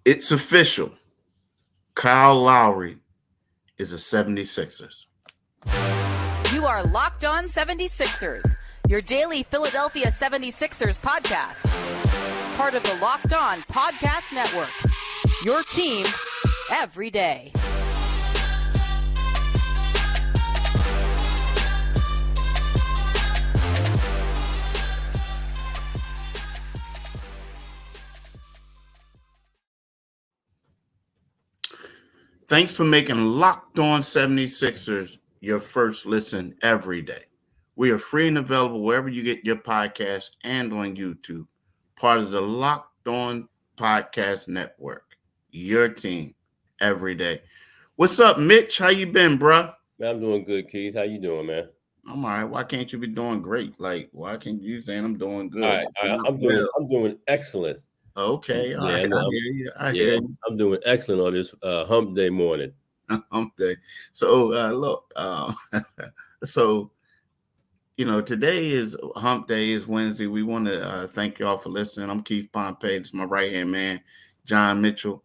It's official. Kyle Lowry is a 76ers. You are Locked On 76ers, your daily Philadelphia 76ers podcast. Part of the Locked On Podcast Network, your team every day. Thanks for making Locked On 76ers your first listen every day. We are free and available wherever you get your podcast and on YouTube. Part of the Locked On Podcast Network. Your team every day. What's up, Mitch? How you been, bruh? Man, I'm doing good, Keith. How you doing, man? I'm all right. Why can't you be doing great? Like, why can't you saying I'm doing good? All right. I'm doing excellent. Okay, all Yeah, right. I hear you. I'm doing excellent on this hump day morning. Hump day. So look, so today is hump day, is Wednesday. We want to thank y'all for listening. I'm Keith Pompey. It's my right hand man, John Mitchell.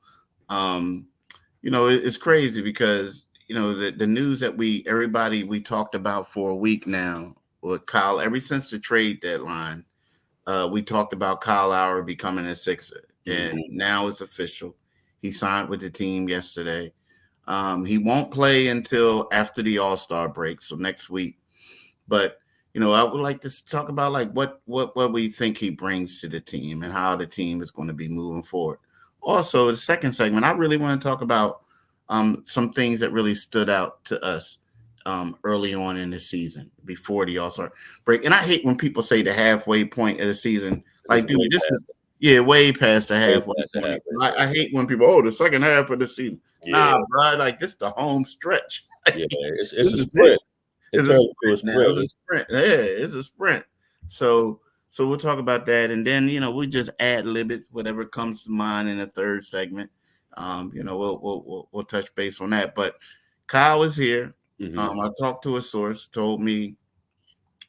It's crazy because the news that everybody we talked about for a week now with Kyle, ever since the trade deadline, we talked about Kyle Lowry becoming a Sixer, and now it's official. He signed with the team yesterday. He won't play until after the All-Star break, so next week. But I would like to talk about like what we think he brings to the team and how the team is going to be moving forward. Also, the second segment, I really want to talk about some things that really stood out to us early on in the season before the All-Star break. And I hate when people say the halfway point of the season. Like, dude, this is way past the halfway point. I hate when people, the second half of the season. Yeah. Nah, bro, like this is the home stretch. Yeah, it's a sprint. It's a sprint. Yeah, it's a sprint. So we'll talk about that, and then we just add a little bit whatever comes to mind in the third segment. We'll touch base on that. But Kyle is here. I talked to a source, told me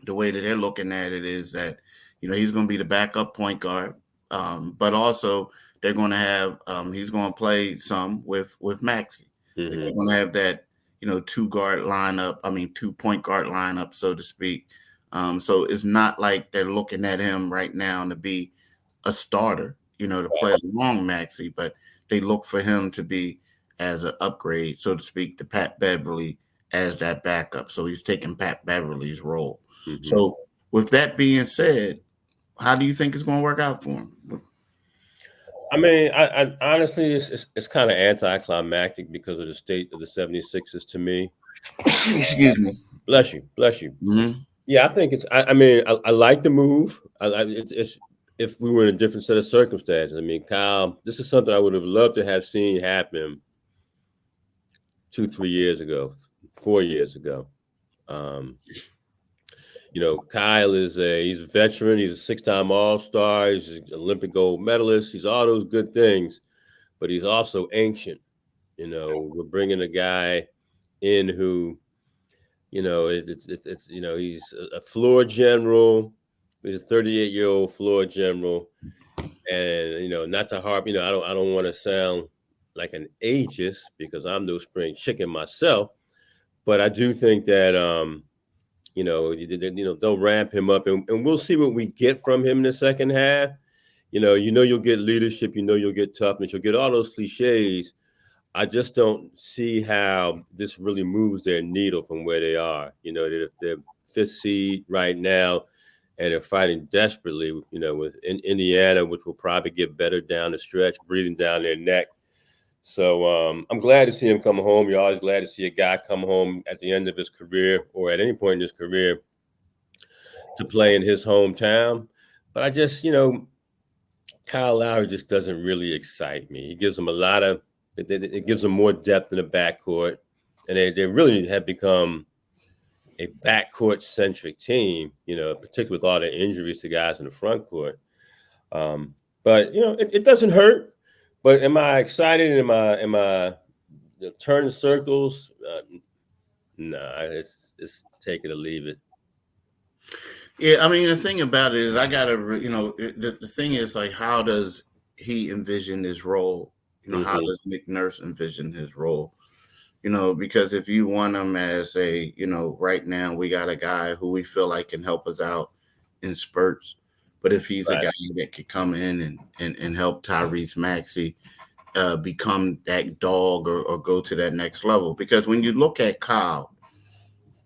the way that they're looking at it is that he's going to be the backup point guard, but also they're going to have he's going to play some with Maxey. They're going to have that 2 point guard lineup, so to speak. So it's not like they're looking at him right now to be a starter, to play along Maxey, but they look for him to be as an upgrade, so to speak, to Pat Beverly as that backup. So he's taking Pat Beverly's role. So with that being said, how do you think it's going to work out for him? I mean, I honestly, it's kind of anticlimactic because of the state of the 76ers to me. Excuse me. Bless you. Mm-hmm. Yeah, I think I like the move. It's if we were in a different set of circumstances. I mean, Kyle, this is something I would have loved to have seen happen 2-3 years ago, 4 years ago. Kyle he's a veteran. He's a 6-time All-Star. He's an Olympic gold medalist. He's all those good things, but he's also ancient. We're bringing a guy in who, he's a floor general. He's a 38-year-old floor general, and not to harp. I don't want to sound like an ageist because I'm no spring chicken myself, but I do think that they'll ramp him up, and we'll see what we get from him in the second half. You'll get leadership, you'll get toughness, you'll get all those cliches. I just don't see how this really moves their needle from where they are. They're 5th seed right now, and they're fighting desperately, with Indiana, which will probably get better down the stretch, breathing down their neck. So I'm glad to see him come home. You're always glad to see a guy come home at the end of his career or at any point in his career to play in his hometown. But I just, Kyle Lowry just doesn't really excite me. He gives them it gives them more depth in the backcourt. And they really have become a backcourt-centric team, particularly with all the injuries to guys in the front court. But, it doesn't hurt. But am I excited? Am I turning circles? Nah, it's take it or leave it. Yeah, I mean, the thing about it is I got to, the thing is like, how does he envision his role, how does Nick Nurse envision his role? Because if you want him as a, right now we got a guy who we feel like can help us out in spurts, but if he's a guy that could come in and help Tyrese Maxey become that dog or go to that next level. Because when you look at Kyle,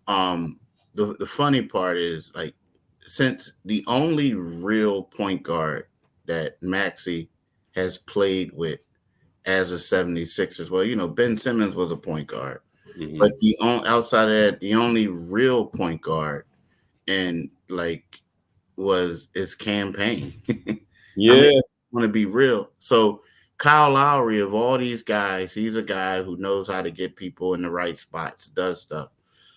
the funny part is, like, since the only real point guard that Maxey has played with as a 76ers, well, Ben Simmons was a point guard, but outside of that, the only real point guard and is campaign. Yeah. I mean, I want to be real. So Kyle Lowry, of all these guys, he's a guy who knows how to get people in the right spots, does stuff.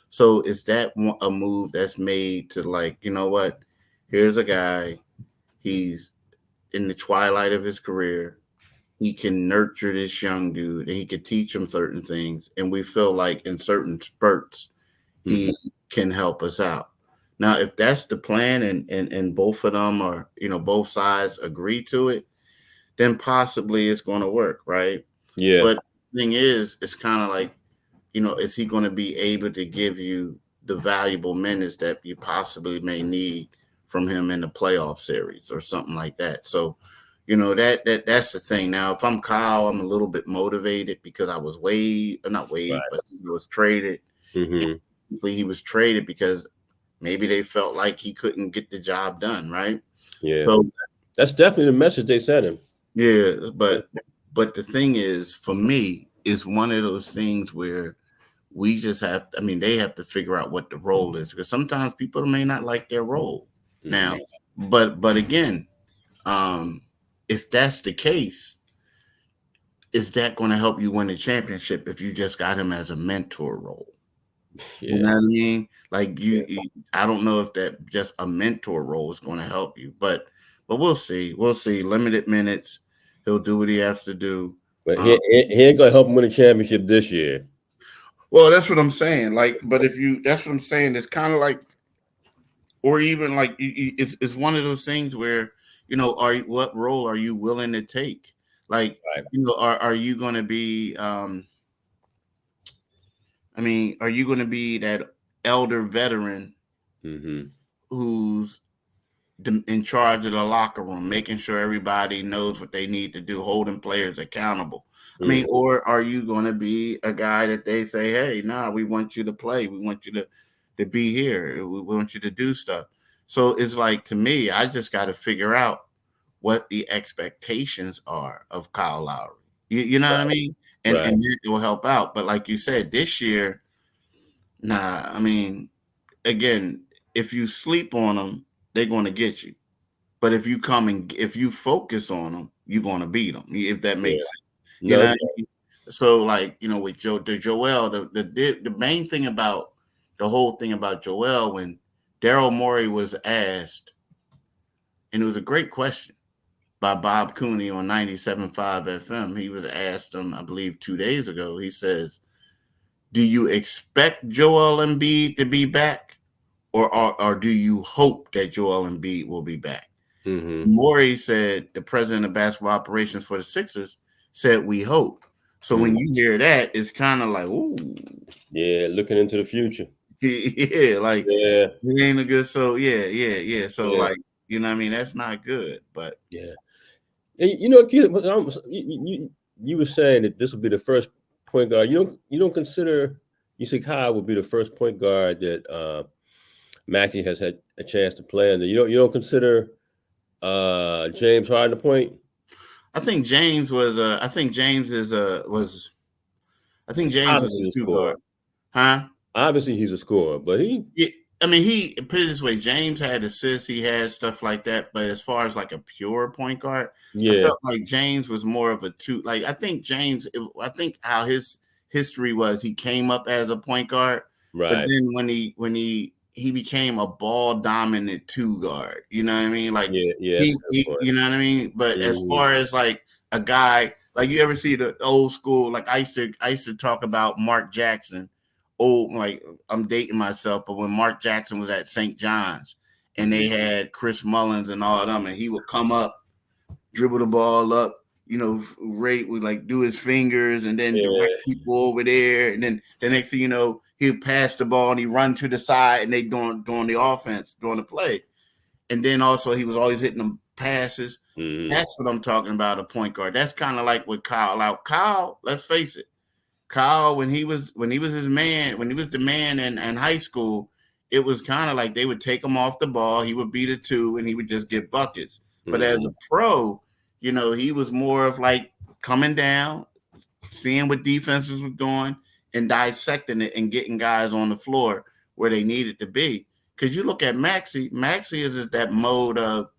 So is that a move that's made to, like, you know what? Here's a guy. He's in the twilight of his career. He can nurture this young dude and he can teach him certain things. And we feel like in certain spurts, he can help us out. Now, if that's the plan and both of them are, both sides agree to it, then possibly it's going to work, right? Yeah. But the thing is, it's kind of like, is he going to be able to give you the valuable minutes that you possibly may need from him in the playoff series or something like that? So, that's the thing. Now, if I'm Kyle, I'm a little bit motivated because I was but he was traded. He was traded because maybe they felt like he couldn't get the job done, right? Yeah. So that's definitely the message they sent him. Yeah, but the thing is, for me, it's one of those things where we just have. They have to figure out what the role is, because sometimes people may not like their role. Now, but again, if that's the case, is that going to help you win the championship if you just got him as a mentor role? You know what I mean? Like I don't know if that just a mentor role is going to help you, but we'll see. We'll see. Limited minutes. He'll do what he has to do. But he ain't going to help him win a championship this year. Well, that's what I'm saying. Like, but that's what I'm saying. It's kind of like, or even like, it's one of those things where, what role are you willing to take? Like, are you going to be, are you going to be that elder veteran who's in charge of the locker room, making sure everybody knows what they need to do, holding players accountable? Or are you going to be a guy that they say, hey, we want you to play. We want you to be here. We want you to do stuff. So it's like, to me, I just got to figure out what the expectations are of Kyle Lowry. You know what I mean? And it will help out. But like you said, this year, again, if you sleep on them, they're going to get you. But if you if you focus on them, you're going to beat them, if that makes sense. You know what I mean? So, like, with Joel, the main thing about the whole thing about Joel, when Daryl Morey was asked, and it was a great question by Bob Cooney on 97.5 FM. He was asked him, I believe, 2 days ago. He says, do you expect Joel Embiid to be back? Or do you hope that Joel Embiid will be back? Morey said, the president of basketball operations for the Sixers, said, we hope. So when you hear that, it's kind of like, ooh. Yeah, looking into the future. It ain't a good. So, So, like, you know what I mean? That's not good, but. Yeah. And, you were saying that this will be the first point guard. You don't consider, you say Kyle will be the first point guard that Maxey has had a chance to play under. You don't consider James Harden a point? I think James was. I think James is a two guard. Huh? Obviously, he's a scorer, but he put it this way: James had assists, he had stuff like that. But as far as like a pure point guard, I felt like James was more of a two. Like, I think how his history was, he came up as a point guard, right? But then when he became a ball dominant two guard, you know what I mean? Like, he you know what I mean? But as far as like a guy, like, you ever see the old school? Like, I used to talk about Mark Jackson. Like, I'm dating myself, but when Mark Jackson was at St. John's and they had Chris Mullins and all of them, and he would come up, dribble the ball up, Ray would like do his fingers and then direct Yeah. people over there, and then the next thing you know, he'd pass the ball and he run to the side, and they doing the offense, doing the play, and then also he was always hitting them passes. Mm-hmm. That's what I'm talking about, a point guard. That's kind of like with Kyle. Now, Kyle, let's face it, Kyle, when he was his man, when he was the man in high school, it was kind of like they would take him off the ball. He would be the two, and he would just get buckets. But as a pro, he was more of like coming down, seeing what defenses were doing, and dissecting it and getting guys on the floor where they needed to be. Because you look at Maxey is that mode of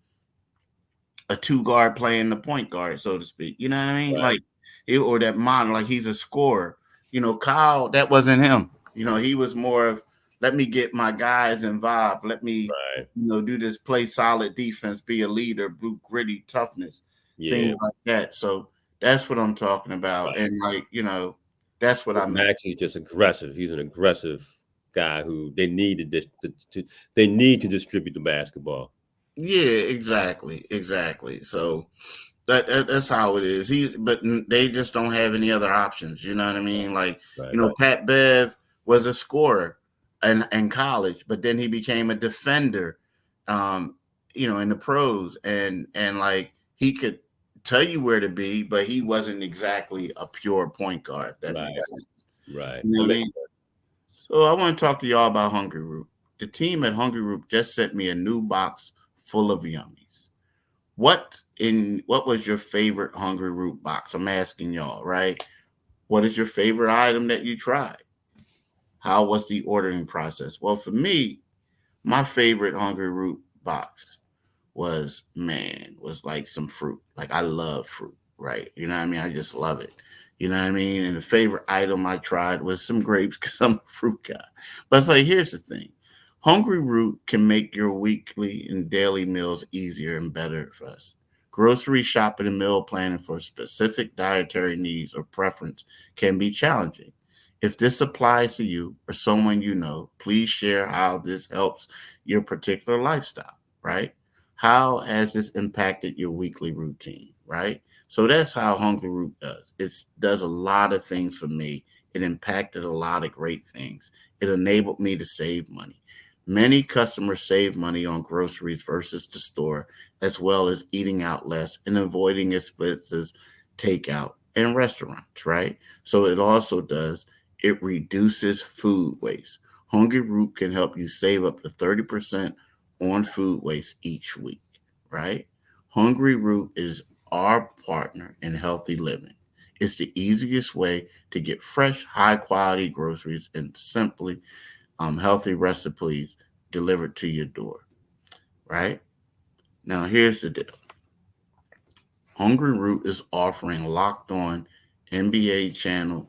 a two guard playing the point guard, so to speak. You know what I mean? Right. Like, or that model, like he's a scorer. Kyle, that wasn't him. He was more of, let me get my guys involved. Let me, do this, play solid defense, be a leader, do gritty toughness, things like that. So that's what I'm talking about. Right. And that's what I meant. Maxey's just aggressive. He's an aggressive guy who they need to distribute the basketball. Yeah, exactly. So that's how it is. But they just don't have any other options. You know what I mean? Like, Pat Bev was a scorer in college, but then he became a defender, in the pros, and like he could tell you where to be, but he wasn't exactly a pure point guard. If that makes sense. Right. You know what I mean? So I want to talk to y'all about Hungry Root. The team at Hungry Root just sent me a new box full of yummies. What was your favorite Hungry Root box? I'm asking y'all, right? What is your favorite item that you tried? How was the ordering process? Well, for me, my favorite Hungry Root box was like some fruit. Like, I love fruit, right? You know what I mean? I just love it. You know what I mean? And the favorite item I tried was some grapes because I'm a fruit guy. But it's like, here's the thing. Hungry Root can make your weekly and daily meals easier and better for us. Grocery shopping and meal planning for specific dietary needs or preference can be challenging. If this applies to you or someone you know, please share how this helps your particular lifestyle, right? How has this impacted your weekly routine, right? So that's how Hungry Root does. It does a lot of things for me. It impacted a lot of great things. It enabled me to save money. Many customers save money on groceries versus the store, as well as eating out less and avoiding expenses, takeout, and restaurants, right? So it reduces food waste. Hungry Root can help you save up to 30% on food waste each week, right? Hungry Root is our partner in healthy living. It's the easiest way to get fresh, high quality groceries and simply healthy recipes delivered to your door, right? Now, here's the deal. Hungry Root is offering Locked On NBA channel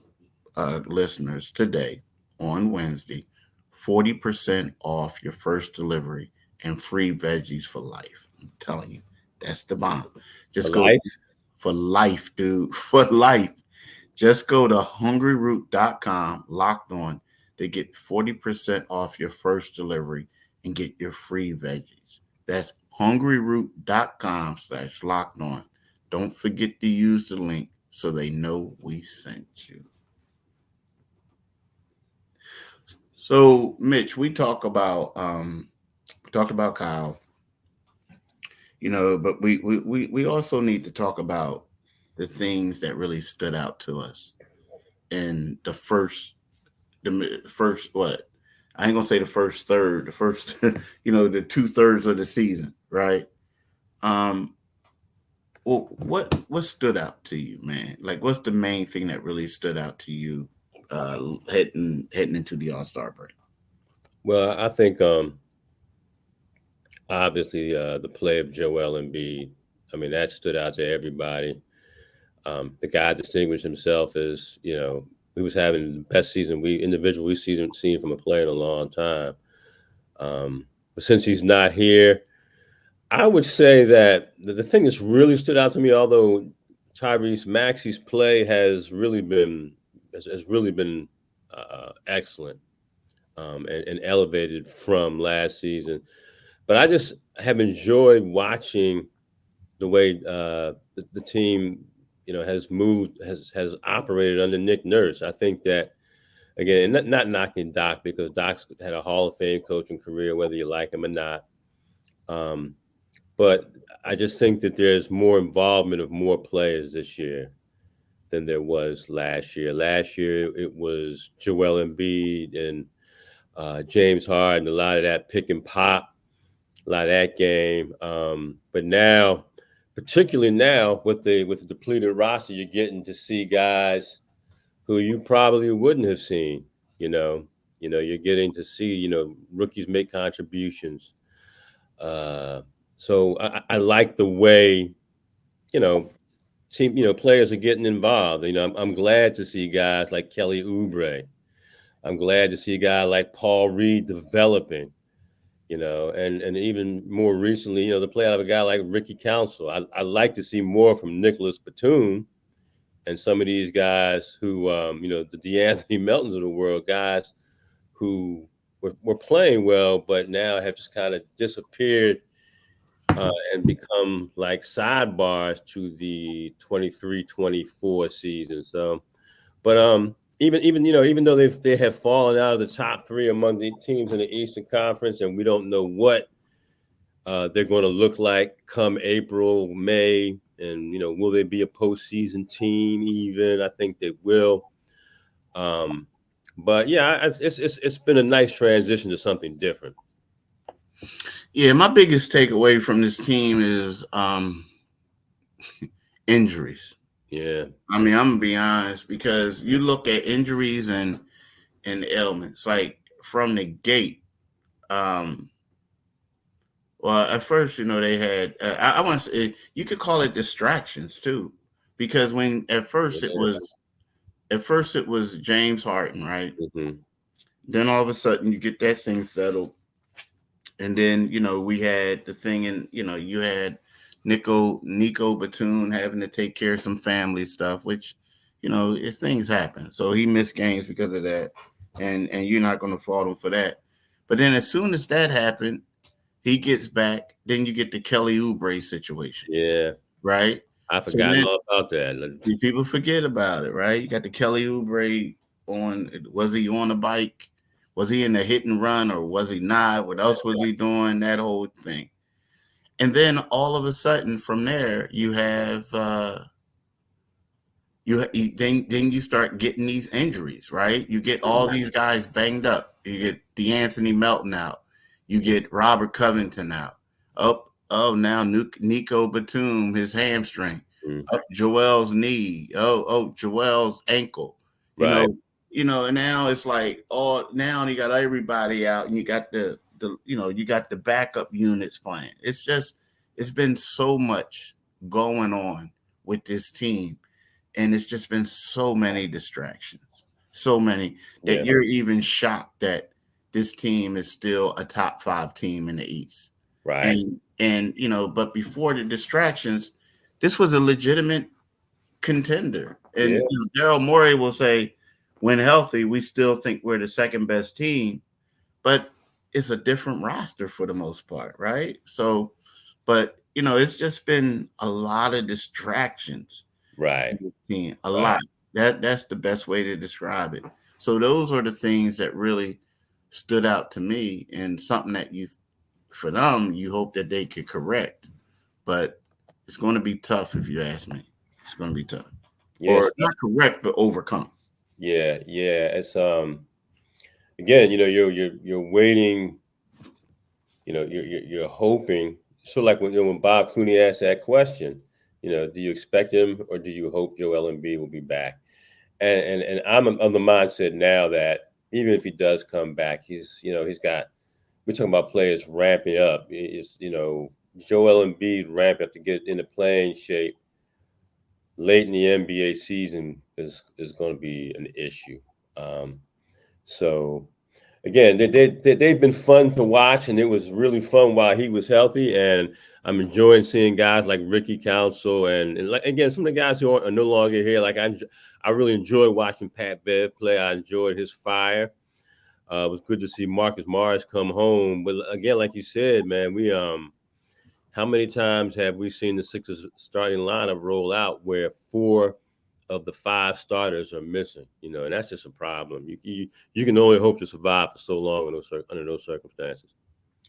listeners today on Wednesday 40% off your first delivery and free veggies for life. I'm telling you, that's the bomb. Just go for life, dude. For life. Just go to hungryroot.com, Locked On, to get 40% off your first delivery and get your free veggies. That's hungryroot.com/locked on. Don't forget to use the link so they know we sent you. So, Mitch, we talk about Kyle, but we also need to talk about the things that really stood out to us in the first what? I ain't gonna say the first third, the first the 2/3 of the season, right? Well, what stood out to you, man? Like, what's the main thing that really stood out to you heading into the All-Star break? Well, I think obviously the play of Joel Embiid. I mean, that stood out to everybody. The guy distinguished himself as, he was having the best season we've seen from a player in a long time. But since he's not here, I would say that the thing that's really stood out to me, although Tyrese Maxey's play has really been excellent and elevated from last season, but I just have enjoyed watching the way the team has operated under Nick Nurse. I think that, again, and not knocking Doc, because Doc's had a Hall of Fame coaching career, whether you like him or not. But I just think that there's more involvement of more players this year than there was last year. Last year, it was Joel Embiid and James Harden, a lot of that pick and pop, a lot of that game. But now, particularly now with the depleted roster, you're getting to see guys who you probably wouldn't have seen. You're getting to see rookies make contributions. So I like the way players are getting involved. I'm glad to see guys like Kelly Oubre. I'm glad to see a guy like Paul Reed developing, and even more recently, the play out of a guy like Ricky Council. I like to see more from Nicholas Batum and some of these guys who, the DeAnthony Meltons of the world, guys who were playing well, but now have just kind of disappeared and become like sidebars to the 23-24 season. So, but even though they have fallen out of the top three among the teams in the Eastern Conference, and we don't know what they're going to look like come April, May, and will they be a postseason team? Even I think they will. But yeah, it's been a nice transition to something different. Yeah, my biggest takeaway from this team is injuries. Yeah. I mean, I'm gonna be honest, because you look at injuries and ailments, like from the gate. Well, at first, they had. I want to say you could call it distractions too, because when at first it was James Harden, right? Mm-hmm. Then all of a sudden you get that thing settled, and then we had the thing, and you had Nico Batum having to take care of some family stuff, which things happen. So he missed games because of that, and you're not going to fault him for that. But then as soon as that happened, he gets back. Then you get the Kelly Oubre situation. Yeah, right. I forgot all about that. People forget about it, right? You got the Kelly Oubre on. Was he on a bike? Was he in the hit and run, or was he not? What else was he doing? That whole thing. And then all of a sudden, from there, you have then you start getting these injuries, right? You get all these guys banged up. You get DeAnthony Melton out. You get Robert Covington out. Now Nico Batum, his hamstring. Up Joel's knee. Joel's ankle. Right. And now it's like, now you got everybody out, and you got the backup units playing. It's been so much going on with this team, and it's just been so many distractions, so many that you're even shocked that this team is still a top 5 team in the East. Right. And but before the distractions, this was a legitimate contender. And Daryl Morey will say, when healthy, we still think we're the second best team, but it's a different roster for the most part, right? So, but it's just been a lot of distractions. Right. A lot. That's the best way to describe it. So those are the things that really stood out to me, and something that for them, you hope that they could correct, but it's going to be tough if you ask me. It's going to be tough. Yes. Or not correct, but overcome. Yeah. It's again, you're waiting. You're hoping. So like when Bob Cooney asked that question, do you expect him, or do you hope Joel Embiid will be back? And I'm of the mindset now that even if he does come back, he's got. We're talking about players ramping up. It's Joel Embiid ramp up to get into playing shape late in the NBA season is going to be an issue. So again, they've been fun to watch, and it was really fun while he was healthy. And I'm enjoying seeing guys like Ricky Council and again, some of the guys who are no longer here. Like I really enjoyed watching Pat Bev play. I enjoyed his fire. It was good to see Marcus Morris come home. But again, like you said, man, we how many times have we seen the Sixers starting lineup roll out where 4 of the 5 starters are missing? You know, and that's just a problem. You can only hope to survive for so long under those circumstances.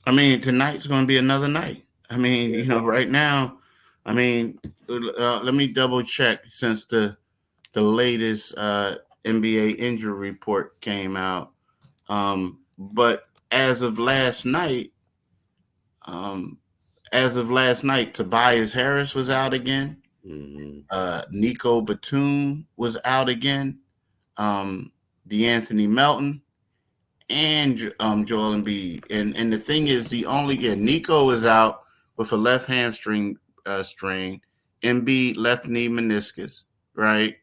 I mean, tonight's going to be another night. I mean, you know, right now, I mean, let me double check since the latest NBA injury report came out. But as of last night, um, Tobias Harris was out again. Nico Batum was out again. DeAnthony Melton and Joel Embiid. And the thing is, Nico is out with a left hamstring strain. Embiid left knee meniscus, right?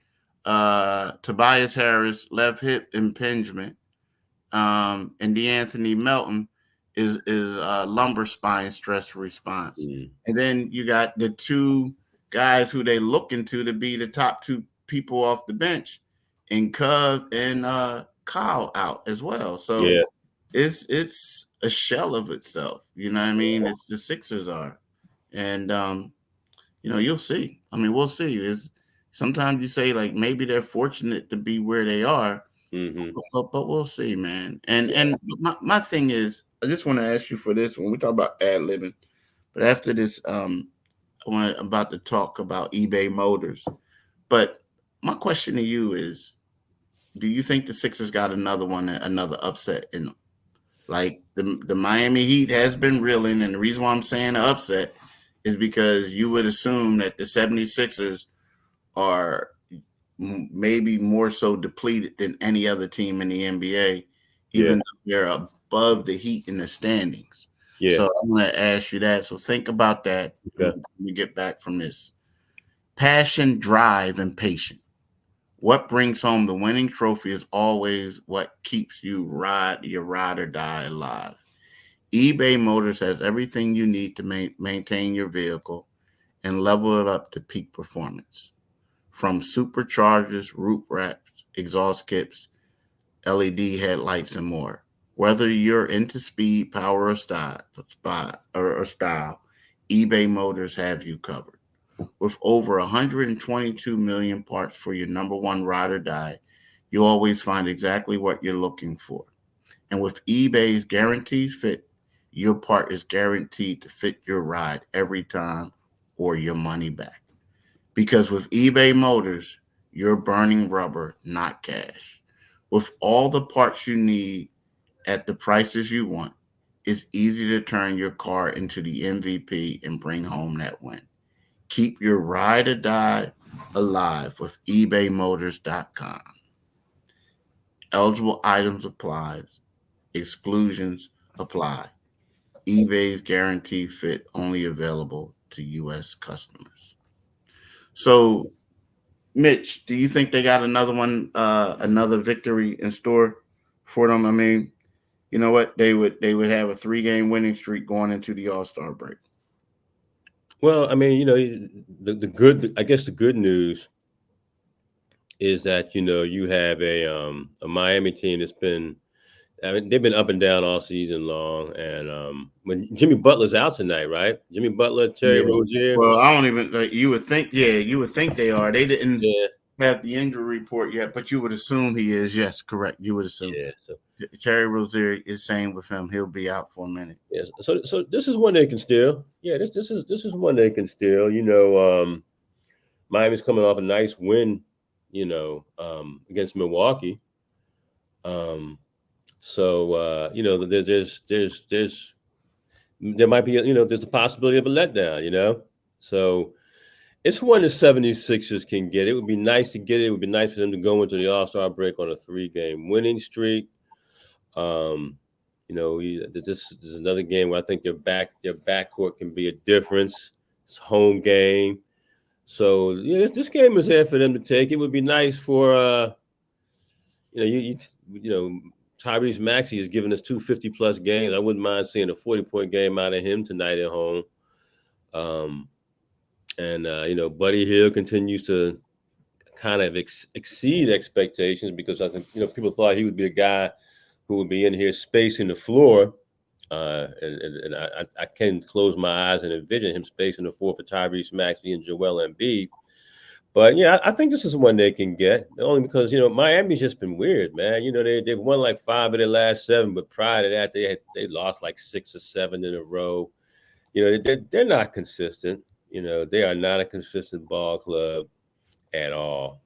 Tobias Harris left hip impingement, and DeAnthony Melton is lumbar spine stress response. And then you got the 2 guys who they looking to be the top 2 people off the bench, and Cove and Kyle out as well. So it's a shell of itself. You know what I mean? It's the Sixers are. And you know, you'll see. I mean, we'll see. It's sometimes you say like maybe they're fortunate to be where they are. But we'll see, man. And my thing is, I just want to ask you for this when we talk about ad-libbing. But after this, I'm about to talk about eBay Motors. But my question to you is, do you think the Sixers got another upset in them? Like the Miami Heat has been reeling, and the reason why I'm saying upset is because you would assume that the 76ers are maybe more so depleted than any other team in the NBA, even though they're above the Heat in the standings. So I'm going to ask you that. So think about that when we get back from this. Passion, drive, and patience. What brings home the winning trophy is always what keeps your ride or die alive. eBay Motors has everything you need to maintain your vehicle and level it up to peak performance. From superchargers, roof racks, exhaust kits, LED headlights, and more. Whether you're into speed, power, or style, eBay Motors have you covered. With over 122 million parts for your number one ride or die, you always find exactly what you're looking for. And with eBay's guaranteed fit, your part is guaranteed to fit your ride every time or your money back. Because with eBay Motors, you're burning rubber, not cash. With all the parts you need at the prices you want, it's easy to turn your car into the MVP and bring home that win. Keep your ride or die alive with ebaymotors.com. Eligible items apply. Exclusions apply. eBay's guaranteed fit only available to U.S. customers. So, Mitch, do you think they got another victory in store for them? I mean, you know what? They would have a 3-game winning streak going into the All-Star break. Well, I mean, you know, the good news is that, you know, you have a Miami team that's been, I mean, they've been up and down all season long. And when Jimmy Butler's out tonight, right? Jimmy Butler, Terry Rozier. Well, I don't even you would think they are. They didn't have the injury report yet, but you would assume he is. Yes, correct. You would assume. Yeah. So Terry Rozier is saying with him, he'll be out for a minute. Yes. So this is one they can steal. Yeah, this is one they can steal. You know, Miami's coming off a nice win, you know, against Milwaukee. So you know, there might be, you know, there's a possibility of a letdown, you know. So it's one the 76ers can get. It would be nice to get it. It would be nice for them to go into the All-Star break on a 3-game winning streak. You know, this is another game where I think their backcourt can be a difference. It's home game. So yeah, this game is there for them to take. It would be nice for you know, Tyrese Maxey has given us 2 50-plus games. I wouldn't mind seeing a 40-point game out of him tonight at home. You know, Buddy Hield continues to kind of exceed expectations because I think, you know, people thought he would be a guy who would be in here spacing the floor. And I can close my eyes and envision him spacing the floor for Tyrese Maxey and Joel Embiid. But yeah, I think this is one they can get, only because Miami's just been weird, man. They've won like 5 of their last 7, but prior to that they lost like 6 or 7 in a row. They're not consistent. They are not a consistent ball club at all.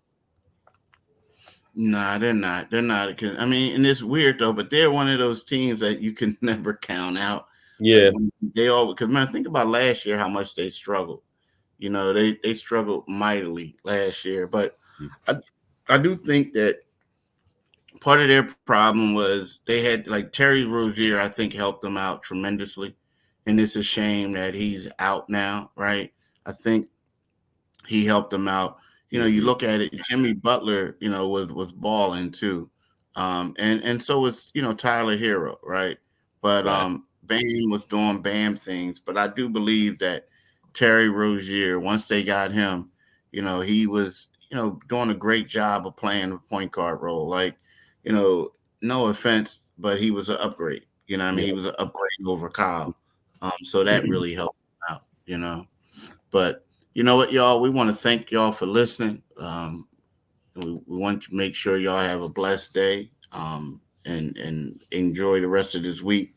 Nah, they're not. They're not. I mean, and it's weird though, but they're one of those teams that you can never count out. Yeah, like they all, because man, think about last year how much they struggled. They struggled mightily last year, but I do think that part of their problem was they had like Terry Rozier. I think helped them out tremendously, and it's a shame that he's out now. Right? I think he helped them out. You look at it, Jimmy Butler, was balling too. And so was, Tyler Hero, right? But right. Bam was doing Bam things. But I do believe that Terry Rozier, once they got him, he was, doing a great job of playing the point guard role. Like, no offense, but he was an upgrade. I mean? Yeah. He was an upgrade over Kyle. So that really helped him out. But you know what, y'all? We want to thank y'all for listening. We want to make sure y'all have a blessed day and enjoy the rest of this week.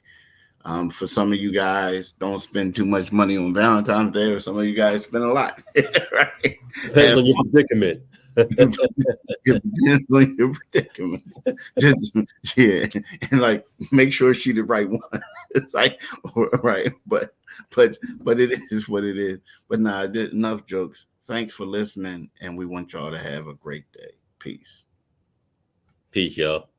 For some of you guys, don't spend too much money on Valentine's Day, or some of you guys spend a lot. Right? Depends on your predicament. It depends on your predicament. Yeah, and like make sure she the right one. It's like right, but it is what it is. But nah, enough jokes. Thanks for listening, and we want y'all to have a great day. Peace. Peace, y'all.